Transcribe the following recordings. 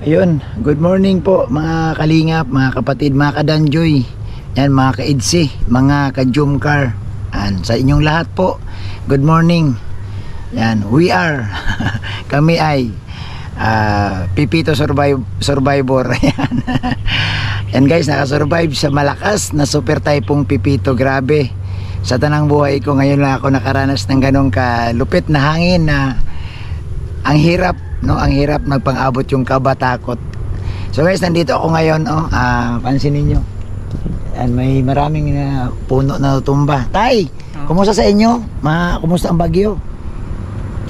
Ayun, good morning po mga kalingap, mga kapatid, mga kadanjoy. Yan, mga kaidsi, mga ka-jumcar. Yan, sa inyong lahat po, good morning. Yan, we are, kami ay Pipito Survivor. Yan. Yan guys, nakasurvive sa malakas na super typhoon Pipito. Grabe, sa tanang buhay ko ngayon lang ako nakaranas ng ganong kalupit na hangin na ang hirap, no? Ang hirap magpang-abot yung kabatakot. So guys, nandito ako ngayon, pansinin nyo. Yan, may maraming puno na tumba. Tay, kumusta sa inyo? Kumusta ang bagyo?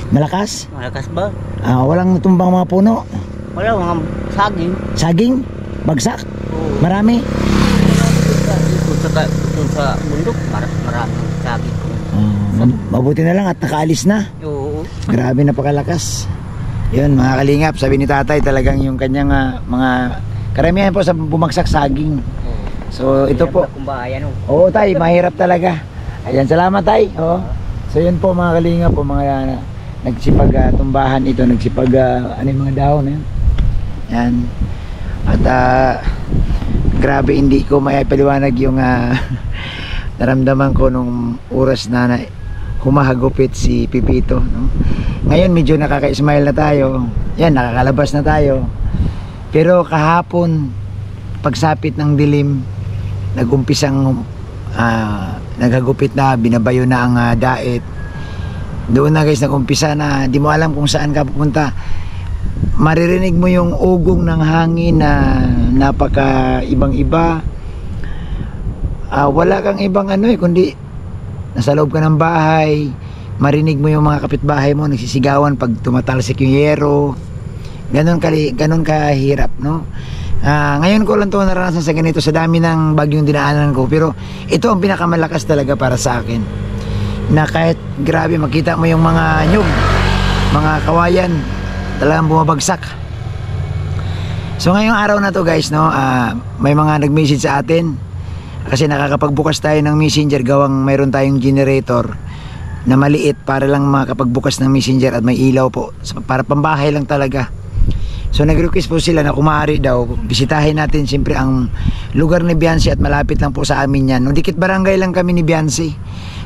Malakas? Malakas ba? Walang tumbang mga puno? Wala, mga saging. Saging? Bagsak? Oo. Marami? Dito sa bundok, maraming saging. Mabuti na lang at nakaalis na. Oo. Grabe, napakalakas. Yun mga kalingap, sabi ni tatay talagang yung kanyang mga karamihan po sa bumagsak saging. So ito po. Oo tay, mahirap talaga. Ayan, salamat tay. Oo. So yun po mga kalingap po, mga nagsipag tumbahan ito, nagsipag ano yung mga dahon yan. Yan. At grabe, hindi ko maipaliwanag yung naramdaman ko nung oras na humahagupit si Pipito, no? Ngayon medyo nakaka-smile na tayo. Yan, nakakalabas na tayo. Pero kahapon, pagsapit ng dilim, nagumpisang naghagupit na, binabayo na ang daet. Doon na guys, nagumpisa na, di mo alam kung saan ka pupunta. Maririnig mo yung ugong ng hangin na napaka ibang-iba. Wala kang ibang kundi nasa loob ka ng bahay, marinig mo yung mga kapitbahay mo nagsisigawan pag tumatalsik yung yero. Ganon kahirap, no? Ngayon ko lang to naranasan sa ganito, sa dami ng bagyong dinaanan ko, pero ito ang pinakamalakas talaga para sa akin, na kahit grabe makita mo yung mga nyug, mga kawayan talagang bumabagsak. So ngayong araw na to guys, no, may mga nag-message sa atin kasi nakakapagbukas tayo ng messenger, gawang mayroon tayong generator na maliit para lang makapagbukas ng messenger at may ilaw po, para pambahay lang talaga. So nag-request po sila na kung maaari daw bisitahin natin siyempre ang lugar ni Biancy, at malapit lang po sa amin yan, no, dikit barangay lang kami ni Biancy.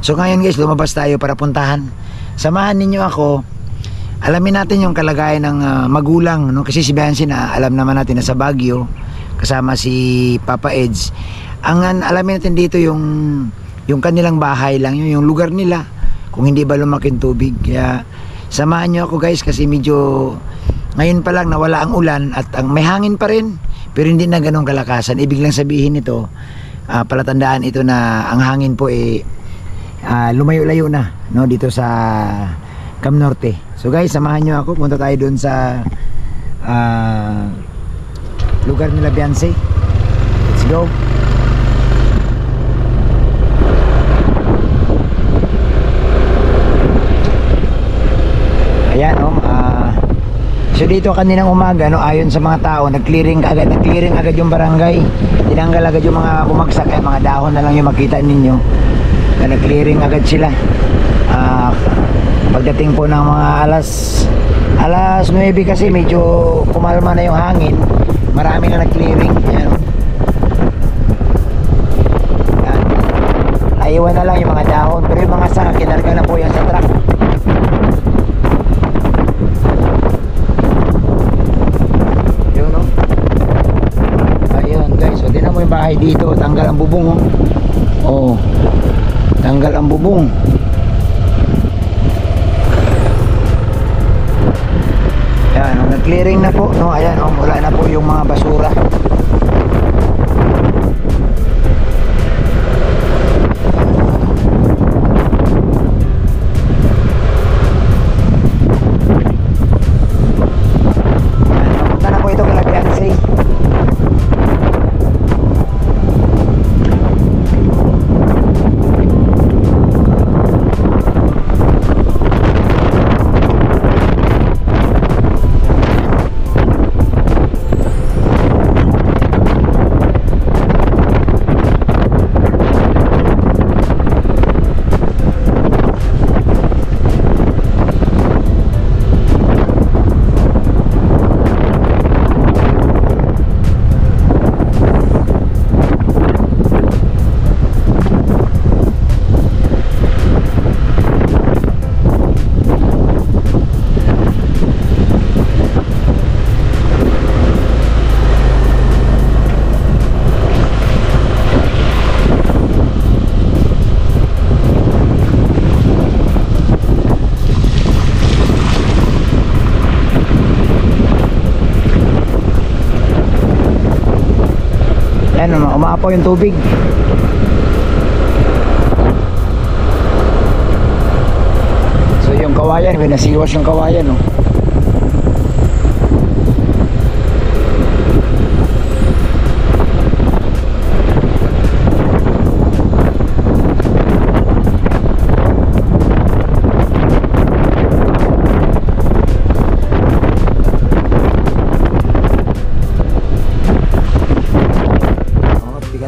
So ngayon guys, lumabas tayo para puntahan. Samahan ninyo ako, alamin natin yung kalagayan ng magulang, no? Kasi si Biancy na alam naman natin na sa Baguio kasama si Papa Eds. Ang alamin natin dito yung kanilang bahay lang, yung lugar nila, kung hindi ba lumaking tubig. Kaya samahan nyo ako guys, kasi medyo ngayon pa lang nawala ang ulan at may hangin pa rin, pero hindi na ganong kalakasan. Ibig lang sabihin nito, palatandaan ito na ang hangin po lumayo-layo na, no, dito sa Cam Norte. So guys, samahan nyo ako, punta tayo doon sa lugar nila Biancy. Let's go. Ayan, so dito kaninang umaga, no, ayon sa mga tao, nag-clearing agad yung barangay. Tinanggal agad yung mga bumagsak, mga dahon na lang yung makita ninyo. Nag-clearing agad sila. Pagdating po ng mga alas 9 kasi medyo kumalma na yung hangin. Marami na nag-clearing. Ayan. Naiwan na lang yung mga dahon, pero yung mga sanga kinarga na po yan sa truck. Yun, no? Ayun guys, so tinan mo yung bahay dito, tanggal ang bubong, oh. Tanggal ang bubong. Ayan, nag-clearing na po, no? Ayan, wala na po yung mga basura. Punta na po ito kay Biancy. Umapaw yung tubig. So yung kawayan, may nasiwas yung kawayan, no?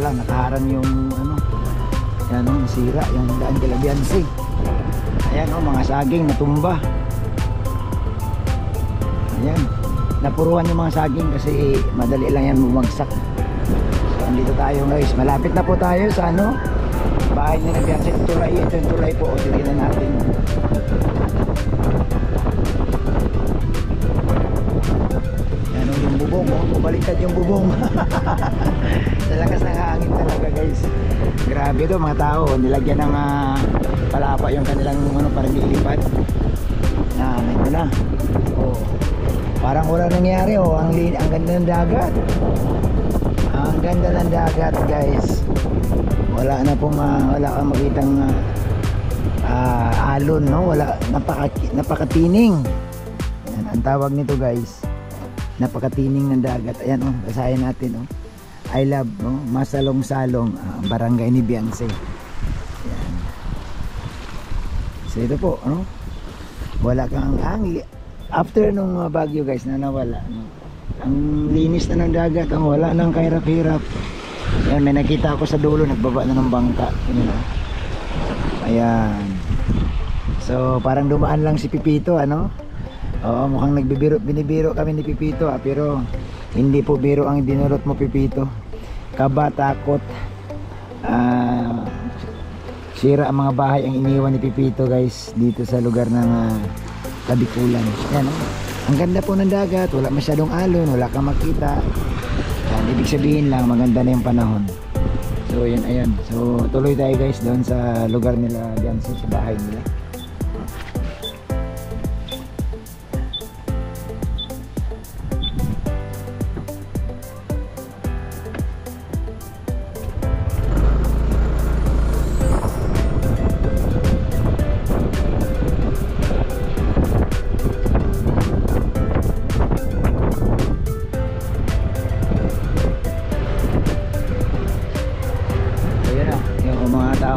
Nakaharang yung ano, yan o, nasira yung daan kila Biansi. Ayan o, mga saging natumba. Ayan, napuruan yung mga saging kasi madali lang yan bumagsak. So andito tayo guys, malapit na po tayo sa ano, bahay nila Biansi. Tulay, ito yung tulay po, o tignan natin. Yan o, yung bubong o, bumaliktad yung bubong. Talagas ng hangin talaga guys. Grabe to mga tao, nilagyan ng palapa yung kanilang ano, parang lilipad na ito na. Oh, parang wala nangyari. Oh, ang ganda ng dagat, ang ganda ng dagat guys. Wala na pong wala kang makitang alon, no? Wala, napakatining. Yan, ang tawag nito guys, napakatining ng dagat. Ayan oh, basahin natin oh. I love, no? Masalong-salong, barangay ni Biansi. Yan. So ito po, no? Wala kang after nung bagyo guys na nawala, no? Ang linis na ng dagat, ang wala nang kahirap-hirap. Yan, may nakita ako sa dulo, nagbaba na ng bangka. Ayan. So parang dumaan lang si Pipito, ano? Oo, mukhang binibiro kami ni Pipito, pero hindi po biro ang dinurot mo, Pipito. Kaba, takot, sira ang mga bahay ang iniwan ni Pipito guys dito sa lugar ng Kabikulan. Yan, oh. Ang ganda po ng dagat, wala masyadong alon, wala kang makita. Yan, ibig sabihin lang maganda na yung panahon. So yan, ayan. So tuloy tayo guys doon sa lugar nila diyan sa bahay nila.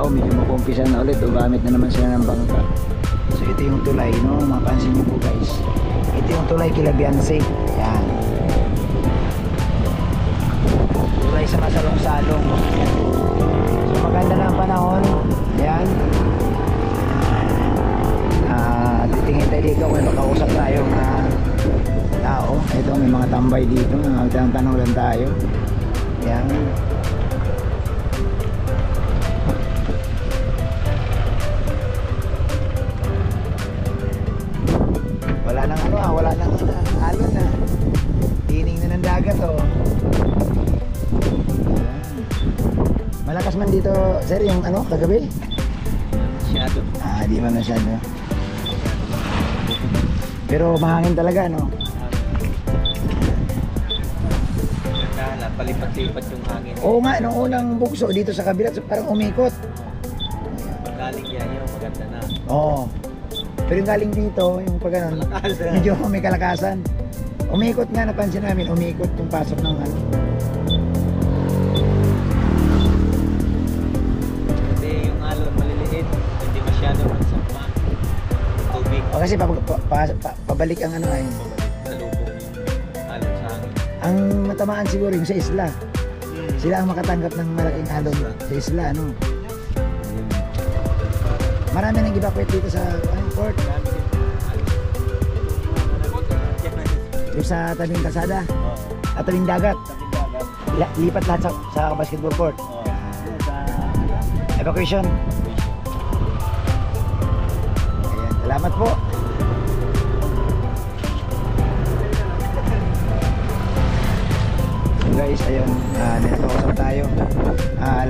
Medyo makumpisa na ulit, gamit na naman sila ng bangka. So ito yung tulay, no? Mapansin nyo po guys, ito yung tulay kila Biansi. Yan, tulay sa masalong-salong. So maganda na ang panahon. Yan, titingin tayo dito kung makausap tayong tao. Ito may mga tambay dito, magtanong lang tayo. Yan, wala nang ano, wala nang alon na. Tining na ng dagat oh. Ayan. Malakas man dito, sir, yung ano, kagabi? Masyado. Di man masyado. Pero mahangin talaga, no? Palipat-lipat yung hangin. Oo nga, nung unang bugso dito sa kabila, parang umikot. Paggaling yan yun, maganda na. Oo. Pero yung galing dito, yung pag ano, medyo may kalakasan. Umikot nga, napansin namin, umikot yung pasok ng ano. Kasi yung alon maliliit, hindi masyado magsama. Tubig. O kasi pabalik ang ano ay. Salubong yung alon sa hangin. Ang matamaan siguro yung sa isla. Sila ang makatanggap ng malaking alon sa isla, ano. Marami nang evacuate dito sa port. Yung sa tabing kalsada at tabing dagat. Lipat lahat sa basketball court. Evacuation. Ayan, salamat po. Guys, ayun, nagkakausap tayo.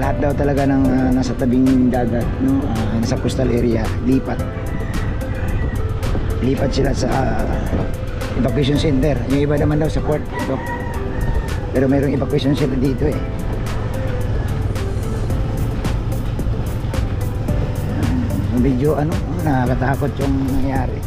Lahat daw talaga ng nasa tabing dagat, no, nasa coastal area, lipat sila sa evacuation center. Yung iba naman daw sa port, pero mayroong evacuation center dito eh. medyo ano, nakakatakot yung nangyari.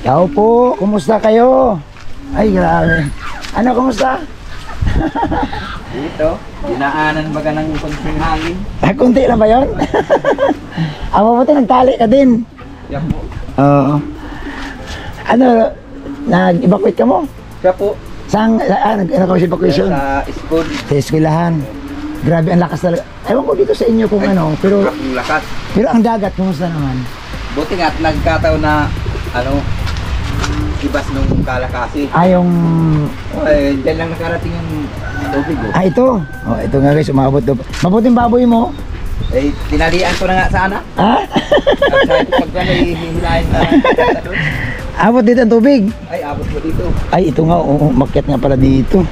Ciao po, kumusta kayo? Ay, grabe. Ano, kumusta? Dito, dinaanan baga ng konting hangin. Kunti lang ba yun? Mabuti nagtali ka din. Yan po. Oo. Ano, nag-evacuate ka mo? Siya po. Saan, nag-evacuation? Sa school. Sa eskwelahan. Grabe, ang lakas talaga. Ewan ko dito sa inyo kung ano, pero Ang lakas. pero ang dagat, kumusta naman? Buti nga at nagkataon na ibas nung kalakasi. Yung... Ay, dyan lang nakarating yung tubig. ito. Oh, ito nga guys, umabot doon. Mabuting baboy mo. Eh, tinalian ko na nga sana. Ha? At pag hihilahin na. Abot dito ang tubig. Ay, abot ko dito. Ay, ito nga, makyat nga pala dito.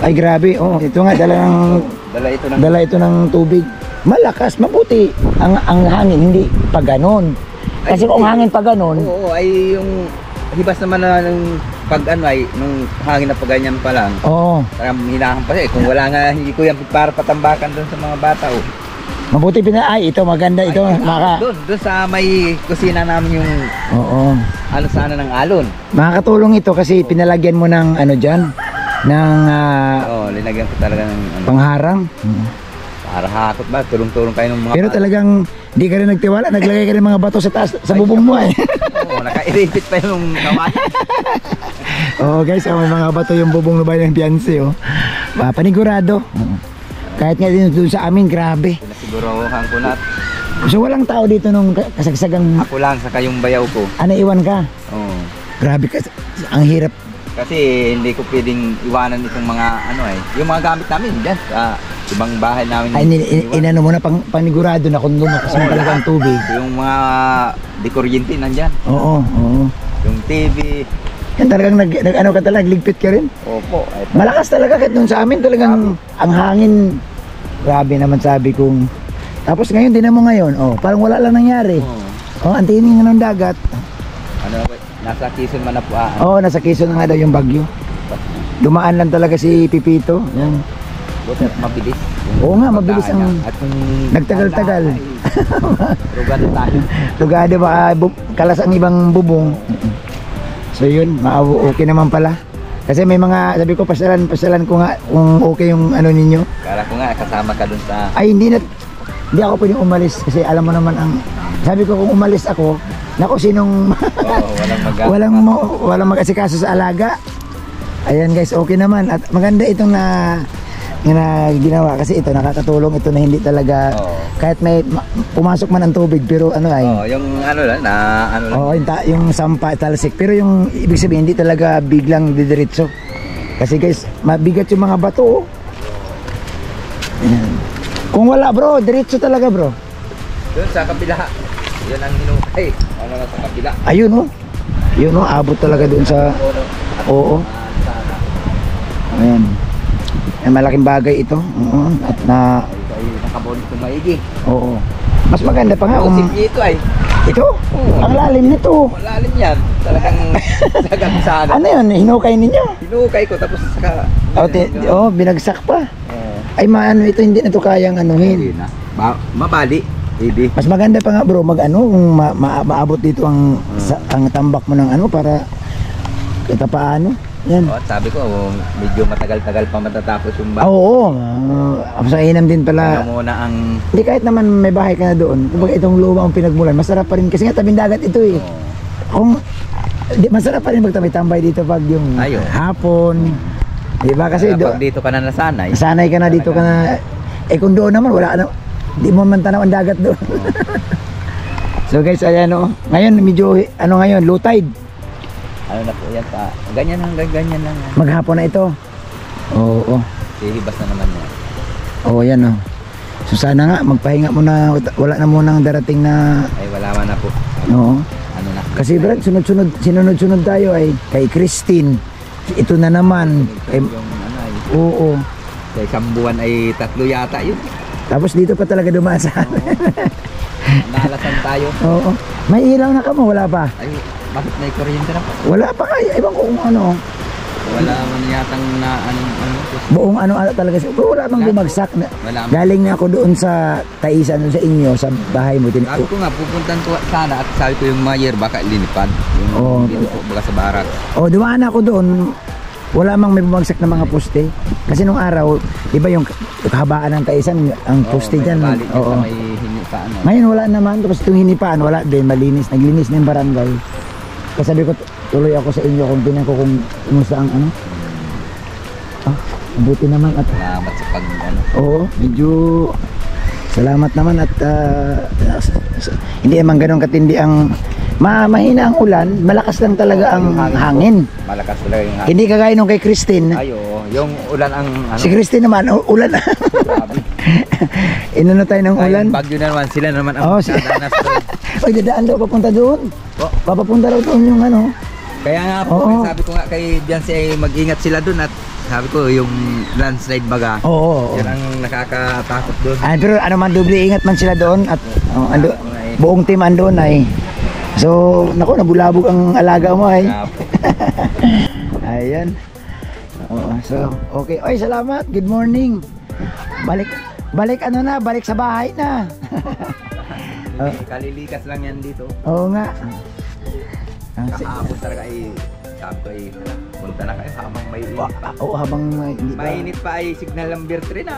Ay, grabe. Oh, ito nga, dala ito ng tubig. Malakas, mabuti. Ang hangin, hindi pa ganon. Kasi kung hangin pa ganon. Oo, ay yung hibas naman na ng pag nung hangin na paganyan pa lang. Oo. Parang hinahan pa siya. Kung wala nga, hindi ko yan para patambakan doon sa mga bata. Oh. Mabuti ay, ito, maganda ito. Doon sa may kusina namin yung Oo. sana ng alon. Makakatulong ito kasi pinalagyan mo ng ano dyan, ng Linagyan ko talaga ng pangharang. para hakot ba, tulong-tulong kayo ng mga Pero bata. talagang di ka rin nagtiwala, naglagay ka rin mga bato sa taas, sa bubong mo eh. Oo, nakairipit pa yung kawayan. Oo guys, may mga bato yung bubong na bayan ng fiancé oh. Panigurado. Kahit nga din doon sa amin, grabe. Pinasiguruhan ko na. So walang tao dito nung kasagsagang Ako lang sa kayong bayaw ko. iwan ka. Oo. Grabe ka, ang hirap. Kasi hindi ko pwedeng iwanan itong mga yung mga gamit namin dyan sa ibang bahay namin. Ay, inano mo na panigurado na kung lumakas mo talaga ang tubig. Yung mga dekuryente nandyan. Oo, oo. Yung TV. Yan talagang nag-ano ka talaga, nagligpit ka rin. Opo. Malakas talaga kahit nung sa amin talagang ang hangin. Grabe naman sabi kong. Tapos ngayon, din mo ngayon, parang wala lang nangyari. Oo. Ang tining ng dagat. Nasa Quezon man na po. Nasa Quezon na nga daw yung bagyo. Dumaan lang talaga si Pipito. Yan. Buti at mabilis. Oo nga, mabilis ang At kung nagtagal-tagal. Rugado tayo. Lugado baka kalas ang ibang bubong. So yun, okay naman pala. Kasi may mga, sabi ko, pasyalan ko nga kung okay yung ano ninyo. Kala ko nga kasama ka dun sa... Ay, hindi ako pwedeng umalis kasi alam mo naman sabi ko kung umalis ako, naku, sinong walang mag-asikaso sa alaga. Ayan guys, okay naman at maganda itong na ginawa kasi ito nakakatulong ito na hindi talaga kahit may pumasok man ang tubig pero yung yung sampa talsik pero yung ibig sabihin hindi talaga biglang didiretso kasi guys mabigat yung mga bato. Ayan. Kung wala bro, diretso talaga bro. Doon sa kabila. Yan ang hinukay. Sa kabila. Ayun yun abot talaga doon sa oo. Ayan. Malaking bagay ito. At nakabon itong maigi. Oo. Mas maganda pa nga kung ito ito. Ang lalim nito. Malalim yan. Talagang sagang sana. Ano yun? Hinukay ninyo? Hinukay ko tapos saka binagsak pa. Ay ito hindi na ito kayang anuhin. Mabali. Baby. Mas maganda pa nga bro kung maabot dito ang tambak mo ng para kita paano. Yan. Sabi ko medyo matagal-tagal pa matatapos yung bahay. Oo. Sa inam din pala. Muna ang hindi kahit naman may bahay ka na doon. Kumbaga itong lupa ang pinagmulan, masarap pa rin kasi nga tabing dagat ito eh. Masarap pa rin magtambay-tambay dito pag yung hapon. Diba kasi pag dito ka na nasanay. Sanay ka na dito ka na. Kung doon naman wala na. Di mo man tanaw ang dagat doon. So guys, ayan ngayon medyo ngayon, low tide. Ano na po yan pa. Ganyan lang. Maghapon na ito. Oo. Hihibas na naman yan. Oo, yan oh. So sana nga magpahinga muna, wala na munang darating na Ay wala man na po. no. Ano na. Kasi Brad, sinunod-sunod tayo ay kay Christine. Ito na naman. Kay, Yung ano ay, oo. sa isang buwan ay 3 yata yun. Tapos dito pa talaga dumaan sa Naalasan tayo. Oo. May ilaw na ka mo, wala pa. Ay, bakit may kuryente na po? Wala pa kaya. Ewan ko kung ano. Wala man yatang na ano. Buong ano talaga siya. Pero wala bang bumagsak na. Wala man. Galing na ako doon sa Taisan, doon sa inyo, sa bahay mo. Sabi ko nga, pupuntan ko sana at sabi ko yung mayor baka linipad. Yung Oo. dito po, baka sa barak. Oh, dumaan ako doon. Wala mang may bumagsak na mga poste. Kasi nung araw, iba yung kahabaan ng Taisan, ang poste dyan. Oo. Oo. May hingi pa ano. Ngayon wala naman. Tapos itong hinipaan, wala din. Malinis. Naglinis na yung barangay. Kasi sabi ko, tuloy ako sa inyo kung tinan ko kung kumusta ang ano. Ah, buti naman at Salamat sa pag ano. oo, medyo salamat naman at hindi naman ganun katindi ang mahina ang ulan, malakas lang talaga ang hangin. Malakas talaga yung hangin. Hindi kagaya nung kay Christine. Ay, oo. Yung ulan ang ano. Si Christine naman, ulan. Grabe. Inano tayo ng Ay, ulan. Bagyo na naman, sila naman ang Oo, dadanas doon. Oy, dadaan daw papunta doon. Oh, Papapunta daw doon yung ano. kaya nga po, Oo. sabi ko nga kay Biancy ay mag-ingat sila doon at sabi ko yung landslide baga. Oo. Yan ang nakakatakot doon. Ay, pero ano man, doble ingat man sila doon at buong team andoon ay. So, naku, nabulabog ang alaga mo ay. Kaya po. Ayan. Oo, so, okay. Oy, salamat. Good morning. Balik ano na, balik sa bahay na. Kalilikas lang yan dito. Oo nga. Kahapon talaga ay sabi ko ay punta na kayo habang may init pa. Oo, habang hindi pa. Mainit pa ay signal number 3 na.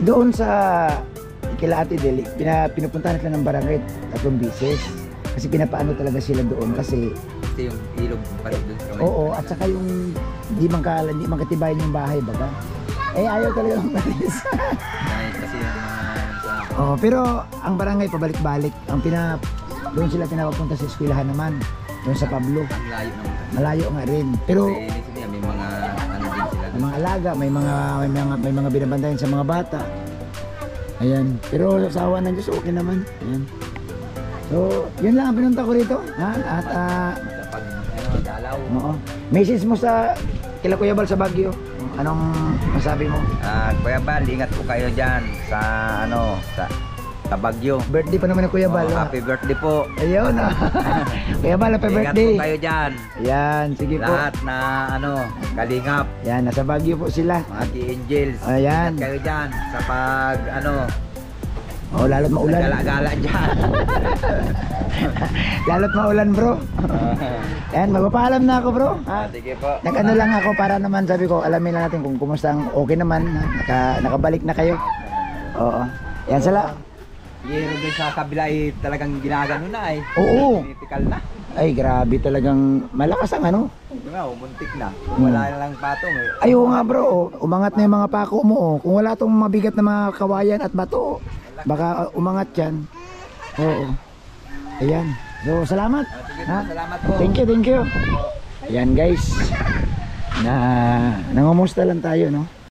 Doon sa kila Ate Deli, pinupuntahan sila ng barangay 3 beses. Kasi pinapaano talaga sila doon kasi Kasi yung ilog pa rin doon sa kamay. oo, at saka yung di man katibayan yung bahay baga. Eh ayaw talaga ng malis. Kasi yung mga sa Oh, pero ang barangay pabalik-balik. Doon sila pinapapunta sa eskwelahan naman. Doon sa Pablo. ang layo naman. Malayo nga rin. Pero Kasi niya may mga ano din sila may doon. mga alaga, may mga binabantayan sa mga bata. Ayan. Pero sa awa ng Diyos, okay naman. Ayan. So, yun lang ang pinunta ko rito. Ha? At, Sa pag ano, dalaw. oo. Message mo sa kila Kuya Bal sa Baguio. Anong masabi mo? Kuya Bal, ingat po kayo dyan sa ano, sa Baguio. Birthday pa naman ni Kuya Bal. ha? Happy birthday po. Ayun. Kuya Bal, happy Ingat birthday. po kayo dyan. Ayan, sige po. Lahat na ano, kalingap, Yan, nasa Baguio po sila. mga Angels. Ayan. Ingat kayo dyan sa pag ano, Oh, lalo't maulan. gala-gala dyan. Lalo't maulan, bro. Ayan, magpapaalam na ako, bro. Ha? Sige po. Nag-ano lang ako para naman sabi ko, alamin lang natin kung kumusta ang okay naman. Nakabalik na kayo. Oo. Yan sala. Yero dun sa kabila ay talagang ginagano na ay. Oo. Critical na. Ay, grabe talagang malakas ang ano. Nga, umuntik na. Wala na lang patong eh. Ay, oo nga, bro. Umangat na yung mga pako mo. Oh. Kung wala tong mabigat na mga kawayan at bato, baka umangat yan. Oo. Ayan. So, salamat. Sige po, Ha? salamat po. Thank you, thank you. Ayan, guys. Nangumusta lang tayo, no?